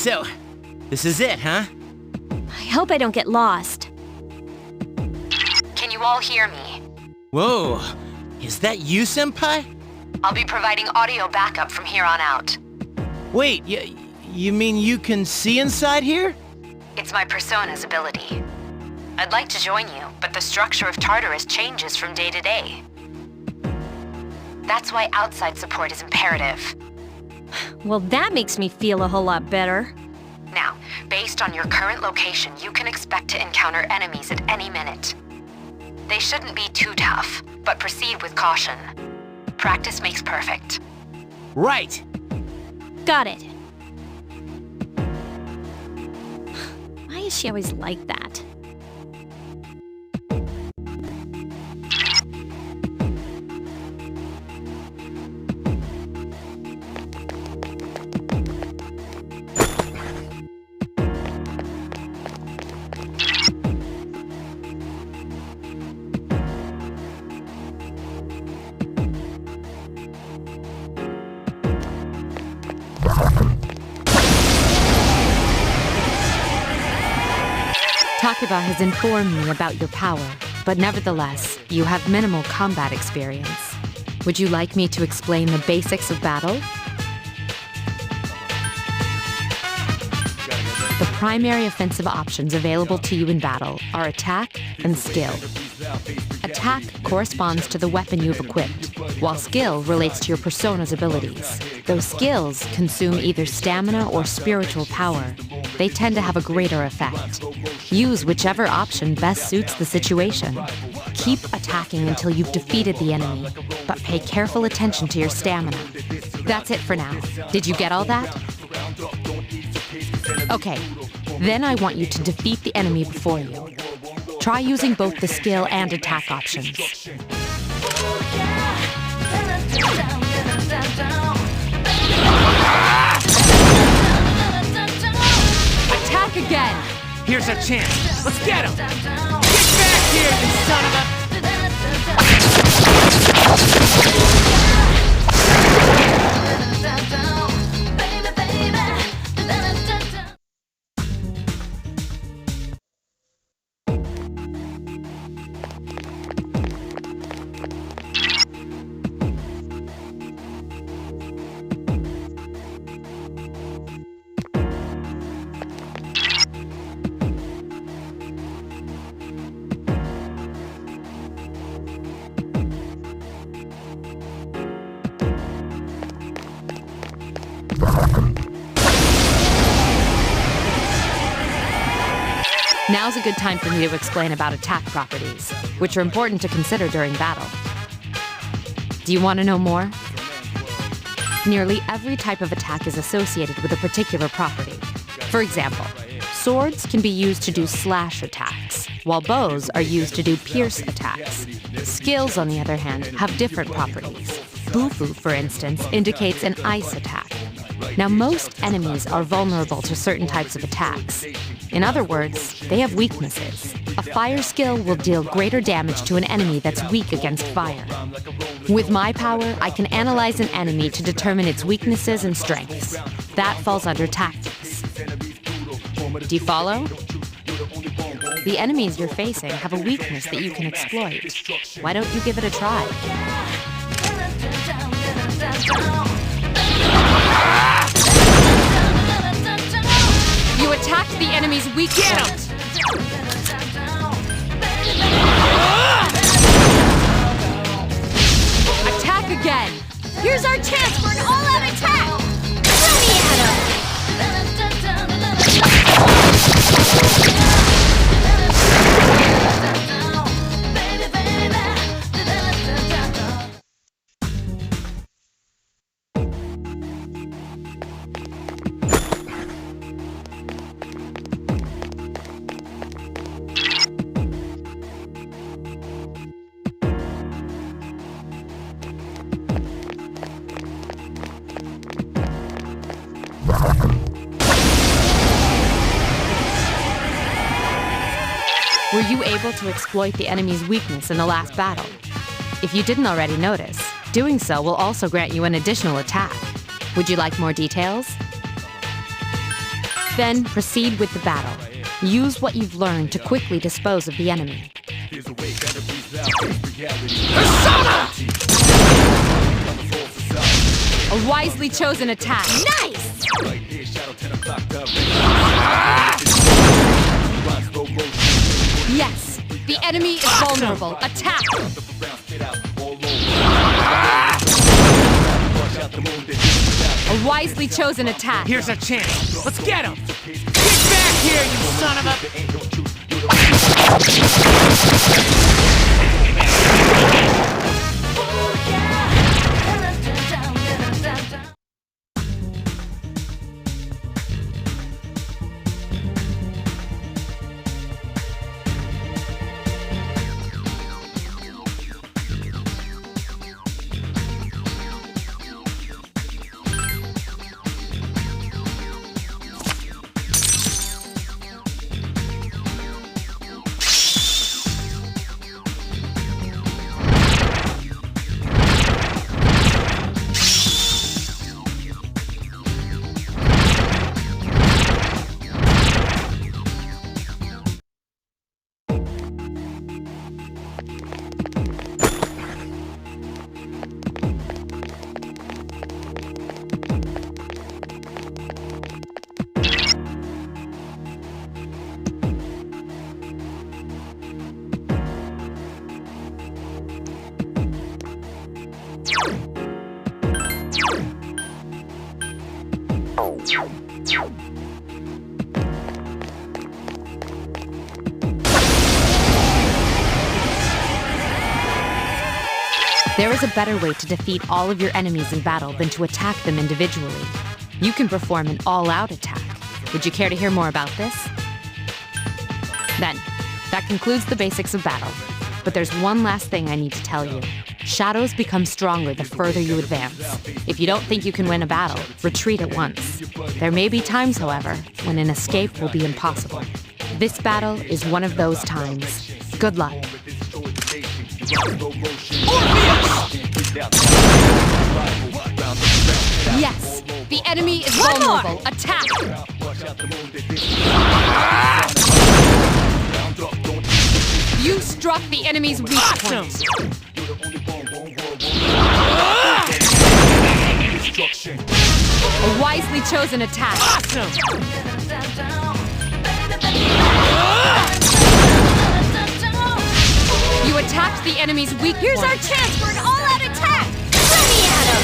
So, this is it, huh? I hope I don't get lost. Can you all hear me? Whoa, is that you, Senpai? I'll be providing audio backup from here on out. Wait, you mean you can see inside here? It's my persona's ability. I'd like to join you, but the structure of Tartarus changes from day to day. That's why outside support is imperative. Well, that makes me feel a whole lot better. Now, based on your current location, you can expect to encounter enemies at any minute. They shouldn't be too tough, but proceed with caution. Practice makes perfect. Right. Got it. Why is she always like that? Takeba has informed me about your power, but nevertheless, you have minimal combat experience. Would you like me to explain the basics of battle? The primary offensive options available to you in battle are attack and skill. Attack corresponds to the weapon you've equipped, while skill relates to your persona's abilities. Those skills consume either stamina or spiritual power. They tend to have a greater effect. Use whichever option best suits the situation. Keep attacking until you've defeated the enemy, but pay careful attention to your stamina. That's it for now. Did you get all that? Okay, then I want you to defeat the enemy before you. Try using both the skill and attack options. Attack again! Here's our chance. Let's get him! Get back here, you son of a... Now's a good time for me to explain about attack properties, which are important to consider during battle. Do you want to know more? Nearly every type of attack is associated with a particular property. For example, swords can be used to do slash attacks, while bows are used to do pierce attacks. Skills, on the other hand, have different properties. Bufu, for instance, indicates an ice attack. Now, most enemies are vulnerable to certain types of attacks. In other words, they have weaknesses. A fire skill will deal greater damage to an enemy that's weak against fire. With my power, I can analyze an enemy to determine its weaknesses and strengths. That falls under tactics. Do you follow? The enemies you're facing have a weakness that you can exploit. Why don't you give it a try? You attacked the enemy's weak point. Attack again. Here's our chance for an all-out attack! Throw me at him! Were you able to exploit the enemy's weakness in the last battle? If you didn't already notice, doing so will also grant you an additional attack. Would you like more details? Then proceed with the battle. Use what you've learned to quickly dispose of the enemy. Persona! A wisely chosen attack. Nice! Yes, the enemy is vulnerable. Attack! A wisely chosen attack. Here's our chance. Let's get him! Get back here, you son of a... There is a better way to defeat all of your enemies in battle than to attack them individually. You can perform an all-out attack. Would you care to hear more about this? Then, that concludes the basics of battle. But there's one last thing I need to tell you. Shadows become stronger the further you advance. If you don't think you can win a battle, retreat at once. There may be times, however, when an escape will be impossible. This battle is one of those times. Good luck. Yes, the enemy is vulnerable. Attack! You struck the enemy's weak point. A wisely chosen attack. You attacked the enemy's weak Here's point. our chance for an all-out attack! Throw me at him!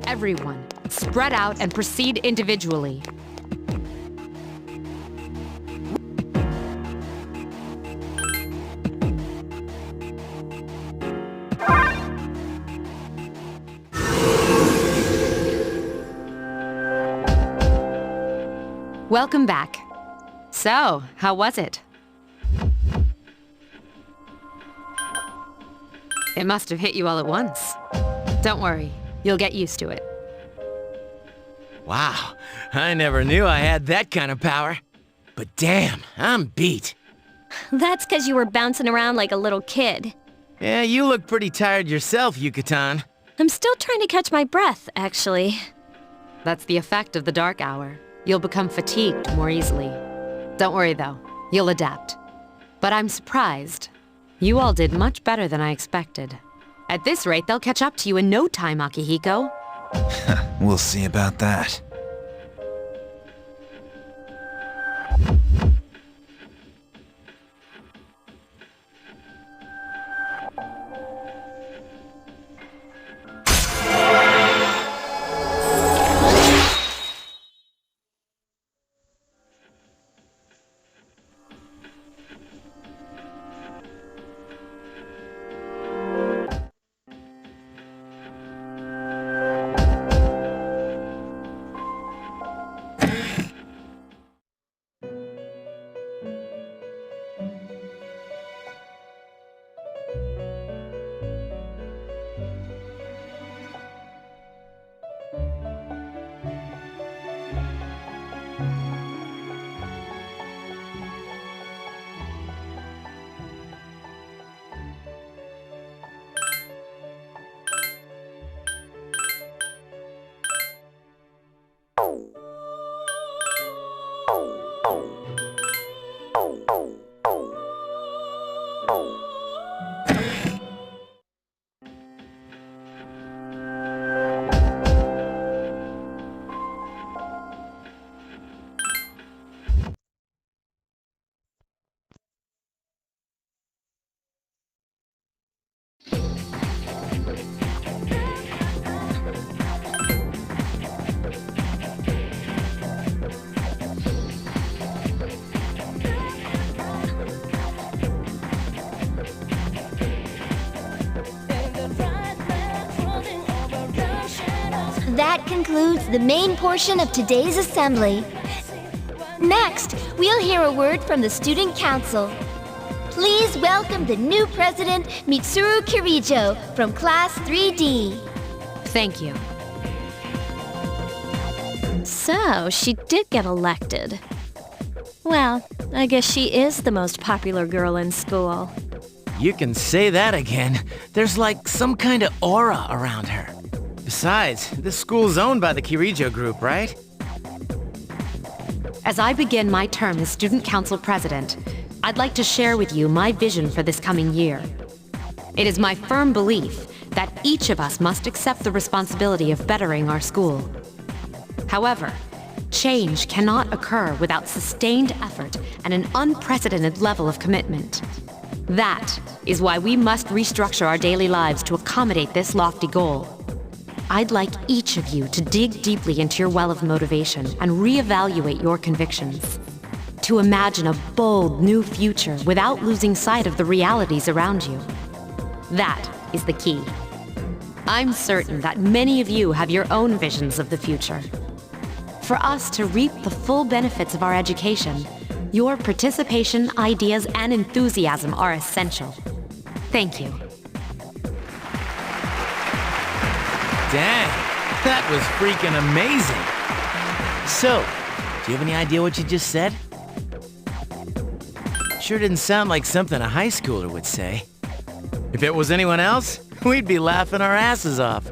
Everyone, spread out and proceed individually. Welcome back. So, how was it? It must have hit you all at once. Don't worry, you'll get used to it. Wow, I never knew I had that kind of power. But damn, I'm beat. That's because you were bouncing around like a little kid. Yeah, you look pretty tired yourself, Yucatan. I'm still trying to catch my breath, actually. That's the effect of the dark hour. You'll become fatigued more easily. Don't worry though, you'll adapt. But I'm surprised. You all did much better than I expected. At this rate, they'll catch up to you in no time, Akihiko. We'll see about that. That concludes the main portion of today's assembly. Next, we'll hear a word from the Student Council. Please welcome the new president, Mitsuru Kirijo, from Class 3D. Thank you. So, she did get elected. Well, I guess she is the most popular girl in school. You can say that again. There's like some kind of aura around her. Besides, this school's owned by the Kirijo Group, right? As I begin my term as Student Council President, I'd like to share with you my vision for this coming year. It is my firm belief that each of us must accept the responsibility of bettering our school. However, change cannot occur without sustained effort and an unprecedented level of commitment. That is why we must restructure our daily lives to accommodate this lofty goal. I'd like each of you to dig deeply into your well of motivation and reevaluate your convictions. To imagine a bold new future without losing sight of the realities around you. That is the key. I'm certain that many of you have your own visions of the future. For us to reap the full benefits of our education, your participation, ideas, and enthusiasm are essential. Thank you. Dang, that was freaking amazing. So, do you have any idea what you just said? Sure didn't sound like something a high schooler would say. If it was anyone else, we'd be laughing our asses off.